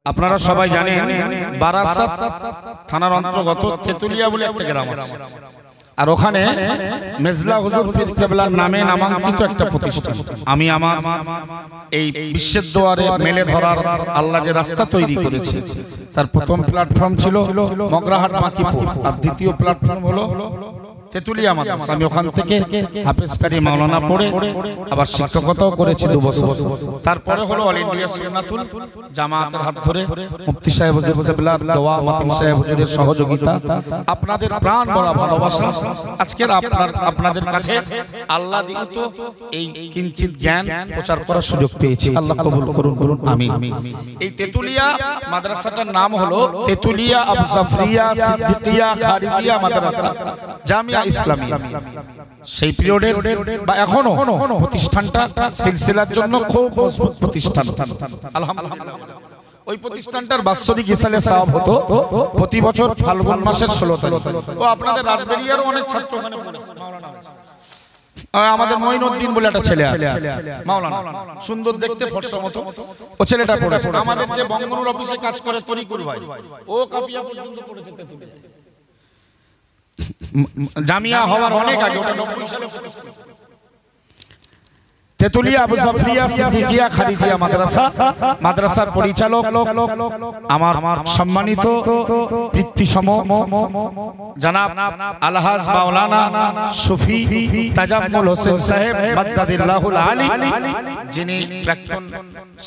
আপনারা সবাই জানেন বারাসাত থানার অন্তর্গত তেতুলিয়া বলে একটা গ্রাম আছে, আর ওখানে মেজলা হুজুর পীর কেবলার নামে নামাঙ্কিত একটা প্রতিষ্ঠান। আমি আমার এই বিশ্বের দুয়ারে মেলে ধরার আল্লাহ যে রাস্তা তৈরি করেছে, তার প্রথম প্ল্যাটফর্ম ছিল মগরাহাট বাঁকিপুর, আর দ্বিতীয় প্ল্যাটফর্ম হলো তেতুলিয়া মাদ্রাসা। আমি ওখান থেকে হাফেজ কারি মাওলানা পড়ে আবার শিক্ষকতাও করেছি 2 বছর। তারপরে হলো অল ইন্ডিয়া সুন্নাতুল জামাতের হাত ধরে মুফতি সাহেব হুজুর কেবলার দোয়া, মতিন সাহেব হুজুরের সহযোগিতা, আপনাদের প্রাণ ভরা ভালোবাসা, আজকের আপনাদের কাছে আল্লাহ দিত এই কিঞ্চিত জ্ঞান প্রচার করার সুযোগ পেয়েছি। আল্লাহ কবুল করুন, বলুন আমিন। এই তেতুলিয়া মাদ্রাসাটার নাম হলো তেতুলিয়া আবু জাফরিয়া সিদ্দিকিয়া খারিজিয়া মাদ্রাসা জামিয়া ইসলামিয়া। সেই পিরিয়ডের বা এখনো প্রতিষ্ঠানটা সিলসিলার জন্য খুব মজবুত প্রতিষ্ঠান, আলহামদুলিল্লাহ। ওই প্রতিষ্ঠানটার বাৎসরিক ইসালে সাওয়াব হতো প্রতি বছর ফাল্গুন মাসের 16 তারিখ। ও আপনাদের রাজবাড়িয়ারও অনেক ছাত্র ওখানে পড়েছে, মাওলানা হয়েছে। আমাদের মঈনুদ্দিন বলে একটা ছেলে আছে, মাওলানা, সুন্দর দেখতে, ফর্সা মতো, ও ছেলেটা পড়েছে। আমাদের যে বঙ্গনুর অফিসে কাজ করে তরিকুল ভাই, ও কাপিয়া পর্যন্ত পড়েছে তেতুলিয়া। জামিয়া হওয়ার অনেক আগে, ওটা 90 সালে প্রতিষ্ঠিত। তেতুলিয়া আবু জাফরিয়া সিদ্দিকিয়া খারিজিয়া মাদ্রাসা, মাদ্রাসার পরিচালক আমার সম্মানিত পিতৃসম জনাব আলহাজ মাওলানা সুফি তাজাম্মুল হোসেন সাহেব মাদ্দাদিল্লাহুল আলী, যিনি প্রাক্তন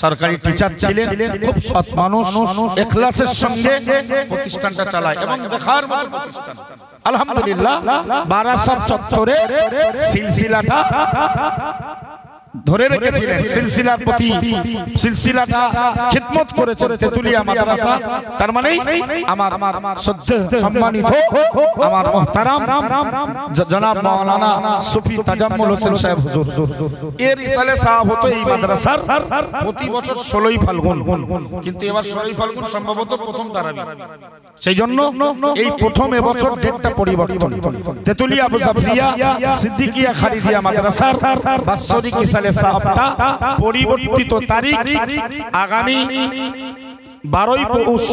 সরকারি টিচার ছিলেন, খুব সৎ মানুষ, ইখলাসের সঙ্গে প্রতিষ্ঠানটা চালায় এবং দেখার মতো প্রতিষ্ঠান, আলহামদুলিল্লাহ। বারাসাত চত্বরে সিলসিলাটা ধরে রেখেছিলেন, সিলসিলার প্রতি সিলসিলাটা খিদমত করেছেন তেতুলিয়া মাদ্রাসা। তার মানে আমার শ্রদ্ধেয় সম্মানিত আমার মুহতারাম জনাব মাওলানা সুফি তাজাম্মুল হোসেন সাহেব হুজুর, এর ইসালে সাওয়াব হতো এই মাদ্রাসার প্রতি বছর 16ই ফাল্গুন, কিন্তু এবার 16ই ফাল্গুন সম্ভবত প্রথম তারাবি, সেই জন্য এই প্রথম এবছর ডেটটা পরিবর্তন। তেতুলিয়া আবু জাফরিয়া সিদ্দিকিয়া খারিজিয়া মাদ্রাসার বাৎসরিক ইসালে সাওয়াবটা পরিবর্তিত তারিখ আগামী 12ই পৌষ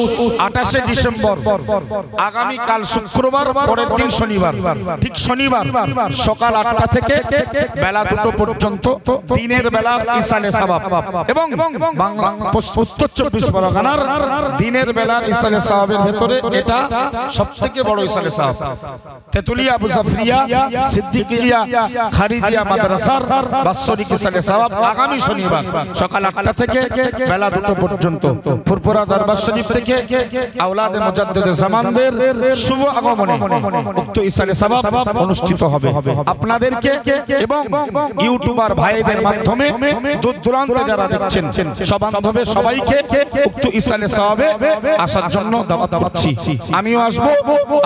28শে ডিসেম্বর, আগামী কাল শুক্রবার, পরের দিন শনিবার, ঠিক শনিবার সকাল 8টা থেকে বেলা 2টো পর্যন্ত দিনের বেলার ইসালে সাওয়াব, এবং উত্তর 24 পরগনার দিনের বেলার ইসালে সাওয়াবের ভেতরে এটা সবথেকে বড় ইসালে সাওয়াব। তেতুলিয়া আবু জাফরিয়া সিদ্দিকিয়া খারিজিয়া মাদ্রাসার বাৎসরিক ইসালে সাওয়াব আগামী শনিবার সকাল 8টা থেকে বেলা 2টো পর্যন্ত ফুরফুরা দরবার শরীফ থেকে আওলাদে মুজাদ্দিদে জামানদের শুভ আগমনে উক্ত ইসালে সাওয়াব অনুষ্ঠিত হবে। আপনাদেরকে এবং ইউটিউবার ভাইদের মাধ্যমে দূর দূরান্তে যারা দেখছেন সব বান্ধবে সবাইকে উক্ত ইসালে সাওয়াবে আসার জন্য দাওয়াত করছি। আমিও আসবো,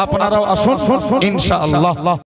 আপনারাও আসুন ইনশাআল্লাহ।